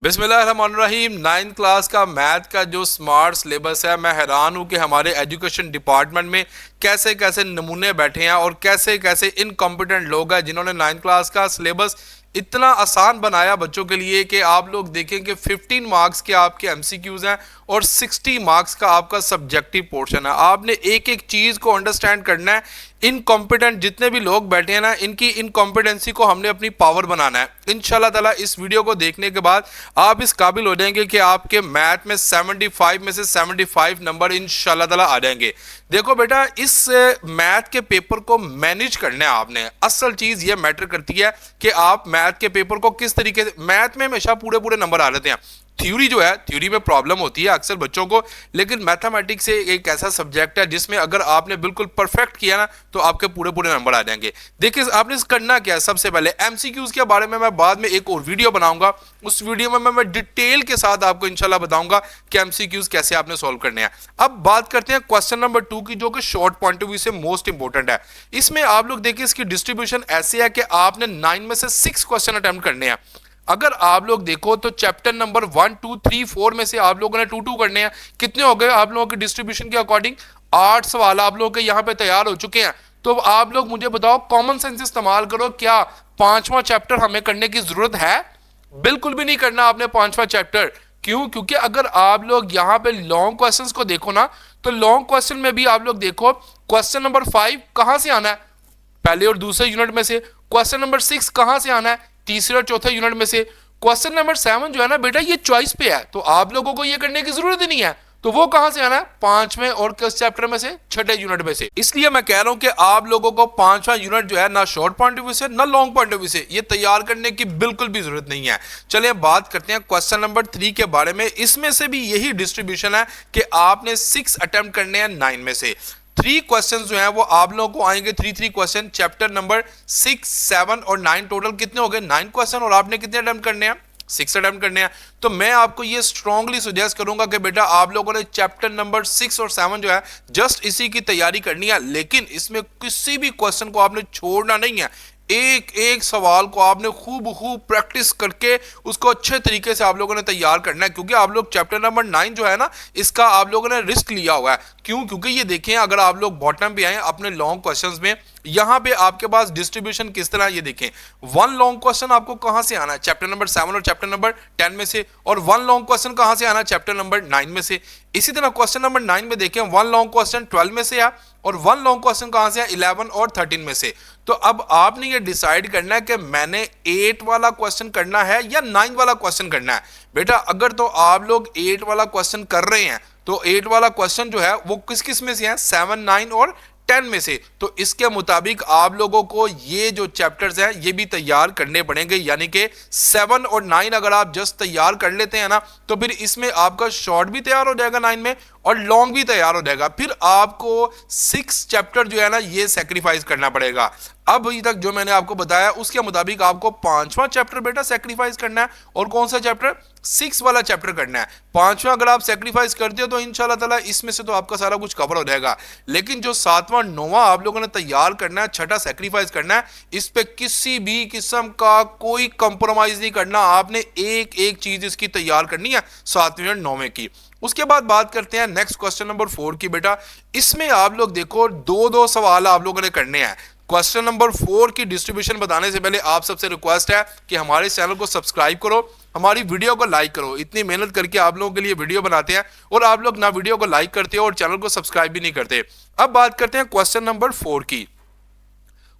बिस्मिल्लाहिर्रहमानिर्रहीम। 9th class का math का जो स्मार्ट सिलेबस है, मैं हैरान हूँ कि हमारे एजुकेशन डिपार्टमेंट में कैसे कैसे नमूने बैठे हैं और कैसे कैसे इनकॉम्पिटेंट लोग हैं जिन्होंने 9th क्लास का सिलेबस इतना आसान बनाया बच्चों के लिए कि आप लोग देखें कि 15 मार्क्स के आपके एमसीक्यूज हैं और 60 मार्क्स का आपका सब्जेक्टिव पोर्शन है। आपने एक एक चीज़ को अंडरस्टैंड करना है। इनकॉम्पिटेंट जितने भी लोग बैठे हैं ना, इनकी इनकॉम्पिटेंसी को हमने अपनी पावर बनाना है। इंशाल्लाह ताला इस वीडियो को देखने के बाद आप इस काबिल हो जाएंगे कि आपके मैथ में 75 में से 75 नंबर इंशाल्लाह ताला आ जाएंगे। देखो बेटा, इस मैथ के पेपर को मैनेज करना है आपने। असल चीज़ ये मैटर करती है कि आप मैथ के पेपर को किस तरीके से, मैथ में हमेशा पूरे पूरे नंबर आ जाते हैं। थ्योरी जो है, थ्योरी में प्रॉब्लम होती है अक्सर बच्चों को, लेकिन मैथमेटिक्स एक ऐसा सब्जेक्ट है जिसमें अगर आपने बिल्कुल परफेक्ट किया ना तो आपके पूरे पूरे नंबर आ जाएंगे। देखिए आपने करना क्या है, सबसे पहले एमसीक्यूज के बारे में मैं बाद में एक और वीडियो बनाऊंगा। उस वीडियो में मैं डिटेल के साथ आपको इंशाल्लाह बताऊंगा कि एमसीक्यूज कैसे आपने सॉल्व करने हैं। अब बात करते हैं क्वेश्चन नंबर 2 की, जो कि शॉर्ट पॉइंट ऑफ व्यू से मोस्ट इंपॉर्टेंट है। इसमें आप लोग देखिए, इसकी डिस्ट्रीब्यूशन ऐसी है कि आपने 9 में से 6 क्वेश्चन अटेम्प्ट करने हैं। अगर आप लोग देखो तो चैप्टर नंबर 1 2 3 4 में से आप लोगों ने 2 करने हैं। कितने हो गए आप लोगों के डिस्ट्रीब्यूशन के अकॉर्डिंग? 8 सवाल आप लोगों के यहाँ पे तैयार हो चुके हैं। तो आप लोग मुझे बताओ, कॉमन सेंस इस्तेमाल करो, क्या 5वां चैप्टर हमें करने की जरूरत है? बिल्कुल भी नहीं करना आपने 5वां चैप्टर। क्यों? क्योंकि अगर आप लोग यहाँ पे लॉन्ग क्वेश्चंस को देखो ना, तो लॉन्ग क्वेश्चन में भी आप लोग देखो, क्वेश्चन नंबर 5 कहां से आना है? पहले और दूसरे यूनिट में से। क्वेश्चन नंबर 6 कहां से आना है? तीसरे और चौथे यूनिट में से। क्वेश्चन नंबर 7 जो है ना बेटा, ये चॉइस पे है, तो आप लोगों को ये करने की जरूरत ही नहीं है। तो वो कहां से आना है? 5वें और किस चैप्टर में से? छठे यूनिट में से। इसलिए मैं कह रहा हूं कि आप लोगों को 5वां यूनिट जो है ना शॉर्ट पॉइंट ऑफ व्यू से ना लॉन्ग पॉइंट ऑफ व्यू से ये तैयार करने की बिल्कुल भी जरूरत नहीं है। चलिए बात करते हैं क्वेश्चन नंबर 3 के बारे में। इसमें से भी यही डिस्ट्रीब्यूशन है कि आपने 6 अटेम्प्ट करने हैं 9 में से। 3 क्वेश्चन जो हैं वो आप लोगों को आएंगे, 3 क्वेश्चन चैप्टर नंबर 6 7 और 9। टोटल कितने हो गए? 9 क्वेश्चन। और आपने कितने अटेम्प्ट करने हैं? 6 अटेम्प्ट करने हैं। तो मैं आपको ये स्ट्रांगली सजेस्ट करूंगा कि बेटा आप लोगों ने चैप्टर नंबर 6 और 7 जो है जस्ट इसी की तैयारी करनी है, लेकिन इसमें किसी भी क्वेश्चन को आपने छोड़ना नहीं है। एक एक सवाल को आपने खूब प्रैक्टिस करके उसको अच्छे तरीके से आप लोगों ने तैयार करना है, क्योंकि आप लोग चैप्टर नंबर 9 जो है ना, इसका आप लोगों ने रिस्क लिया हुआ है। क्यों? क्योंकि ये देखें, अगर आप लोग बॉटम पे आए अपने लॉन्ग क्वेश्चंस में, यहां पे आपके पास डिस्ट्रीब्यूशन किस तरह, ये देखें, 1 लॉन्ग क्वेश्चन आपको कहां से आना है? चैप्टर नंबर 7 और चैप्टर नंबर 10 में से। और 1 लॉन्ग क्वेश्चन कहां से आना है? चैप्टर नंबर 9 में से। इसी तरह क्वेश्चन नंबर 9 में देखें, 1 लॉन्ग क्वेश्चन 12 में से है और 1 लॉन्ग क्वेश्चन कहां से है? 11 और 13 में से। तो अब आपने ये डिसाइड करना है कि मैंने 8 वाला क्वेश्चन करना है या 9 वाला क्वेश्चन करना है। बेटा अगर तो आप लोग 8 वाला क्वेश्चन कर रहे हैं तो 8 वाला क्वेश्चन जो है वो किस किस में से है? 7 9 और 10 में से। तो इसके मुताबिक आप लोगों को ये जो चैप्टर्स हैं ये भी तैयार करने पड़ेंगे, यानी कि 7 और 9 अगर आप जस्ट तैयार कर लेते हैं ना, तो फिर इसमें आपका शॉर्ट भी तैयार हो जाएगा 9 में और लॉन्ग भी तैयार हो जाएगा। फिर आपको 6 चैप्टर जो है ना ये सेक्रीफाइस करना पड़ेगा। अब अभी तक जो मैंने आपको बताया उसके मुताबिक आपको 5वां चैप्टर बेटा सेक्रीफाइस करना है। और कौन सा चैप्टर? 6 वाला चैप्टर करना है। 5वां अगर आप सेक्रीफाइस करते हो तो इंशाल्लाह ताला इसमें से तो आपका सारा कुछ कवर हो जाएगा। लेकिन जो 7वां 9वां आप लोगों ने तैयार करना है, छठा सेक्रीफाइस करना है, इस पे किसी भी किस्म का कोई कंप्रोमाइज नहीं करना। आपने एक एक चीज इसकी तैयार करनी है 7वें और 9वें की। उसके बाद बात करते हैं नेक्स्ट क्वेश्चन नंबर 4 की। बेटा इसमें आप लोग देखो, 2 सवाल आप लोगों ने करने हैं। क्वेश्चन नंबर 4 की डिस्ट्रीब्यूशन बताने से पहले आप सबसे रिक्वेस्ट है कि हमारे चैनल को सब्सक्राइब करो, हमारी वीडियो को लाइक करो। इतनी मेहनत करके आप लोगों के लिए वीडियो बनाते हैं और आप लोग ना वीडियो को लाइक करते हो और चैनल को सब्सक्राइब भी नहीं करते। अब बात करते हैं क्वेश्चन नंबर 4 की।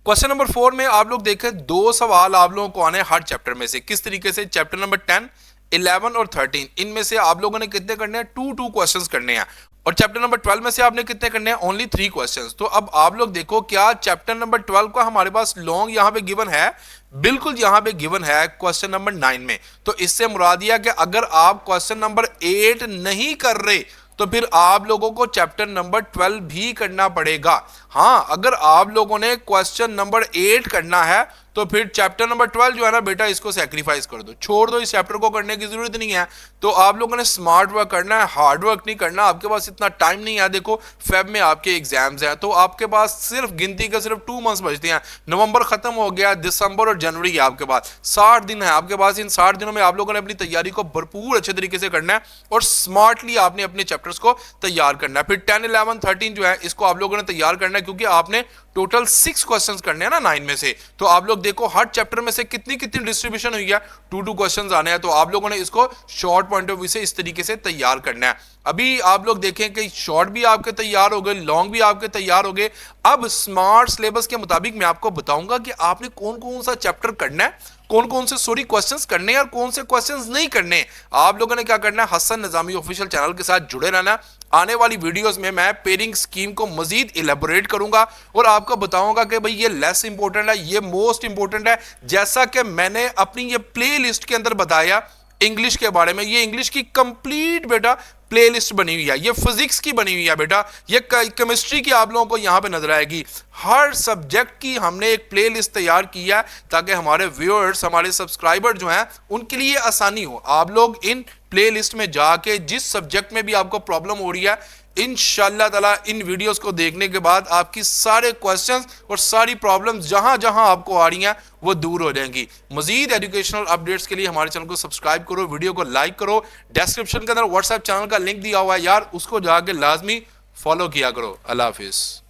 क्वेश्चन नंबर 4 में आप लोग देखें, 2 सवाल आप लोगों को आने हर चैप्टर में से। किस तरीके से? चैप्टर नंबर 10 11 और 13 इनमें से आप लोगों ने कितने करने हैं? 2 क्वेश्चंस करने हैं। और चैप्टर नंबर 12 में से आपने कितने करने हैं? Only 3 questions. तो अब आप लोग देखो, क्या चैप्टर नंबर 12 का हमारे पास लॉन्ग यहां पे गिवन है? बिल्कुल यहां पे गिवन है क्वेश्चन नंबर 9 में। तो इससे मुराद यह कि अगर आप क्वेश्चन नंबर 8 नहीं कर रहे तो फिर आप लोगों को चैप्टर नंबर 12 भी करना पड़ेगा। हां, अगर आप लोगों ने क्वेश्चन नंबर 8 करना है तो फिर चैप्टर नंबर 12 जो है ना बेटा, इसको सेक्रीफाइस कर दो, छोड़ दो, इस चैप्टर को करने की जरूरत नहीं है। तो आप लोगों ने स्मार्ट वर्क करना है, हार्ड वर्क नहीं करना, आपके पास इतना टाइम नहीं है। देखो फेब में आपके एग्जाम्स हैं, तो आपके पास सिर्फ गिनती का सिर्फ 2 मंथ्स बचते हैं, नवंबर खत्म हो गया, दिसंबर और जनवरी है आपके पास, 60 दिन है आपके पास। इन 60 दिनों में आप लोगों ने अपनी तैयारी को भरपूर अच्छे तरीके से करना है और स्मार्टली आपने अपने चैप्टर्स को तैयार करना है। फिर 10, 11, 13 जो है इसको आप लोगों ने तैयार करना है, क्योंकि आपने टोटल 6 क्वेश्चंस करने हैं ना 9 में से। तो आप लोग देखो हर चैप्टर में से कितनी कितनी डिस्ट्रीब्यूशन हुई है, 2 क्वेश्चंस आने हैं। तो आप लोगों ने इसको शॉर्ट पॉइंट ऑफ व्यू से इस तरीके से तैयार करना है। अभी आप लोग देखें कि शॉर्ट भी आपके तैयार हो गए, लॉन्ग भी आपके तैयार हो गए। अब स्मार्ट सिलेबस के मुताबिक मैं आपको बताऊंगा कि आपने कौन कौन सा चैप्टर करना है, कौन कौन से क्वेश्चंस करने हैं और कौन से क्वेश्चंस नहीं करने। आप लोगों ने क्या करना है, हसन निजामी ऑफिशियल चैनल के साथ जुड़े रहना। आने वाली वीडियोस में मैं पेयरिंग स्कीम को मजीद इलेबोरेट करूंगा और आपको बताऊंगा कि भाई ये लेस इंपॉर्टेंट है, ये मोस्ट इंपॉर्टेंट है। जैसा कि मैंने अपनी ये प्ले लिस्ट के अंदर बताया इंग्लिश के बारे में, ये इंग्लिश की कंप्लीट बेटा प्लेलिस्ट बनी हुई है, ये फिजिक्स की बनी हुई है बेटा, ये केमिस्ट्री की आप लोगों को यहां पे नजर आएगी। हर सब्जेक्ट की हमने एक प्लेलिस्ट तैयार की है ताकि हमारे व्यूअर्स, हमारे सब्सक्राइबर जो हैं उनके लिए आसानी हो। आप लोग इन प्लेलिस्ट में जाके जिस सब्जेक्ट में भी आपको प्रॉब्लम हो रही है, इंशाअल्लाह ताला इन वीडियोस को देखने के बाद आपकी सारे क्वेश्चंस और सारी प्रॉब्लम्स जहां जहां आपको आ रही हैं वो दूर हो जाएंगी। मजीद एजुकेशनल अपडेट्स के लिए हमारे चैनल को सब्सक्राइब करो, वीडियो को लाइक करो। डिस्क्रिप्शन के अंदर व्हाट्सएप चैनल का लिंक दिया हुआ है यार, उसको जाके लाजमी फॉलो किया करो। अल्लाह हाफिज।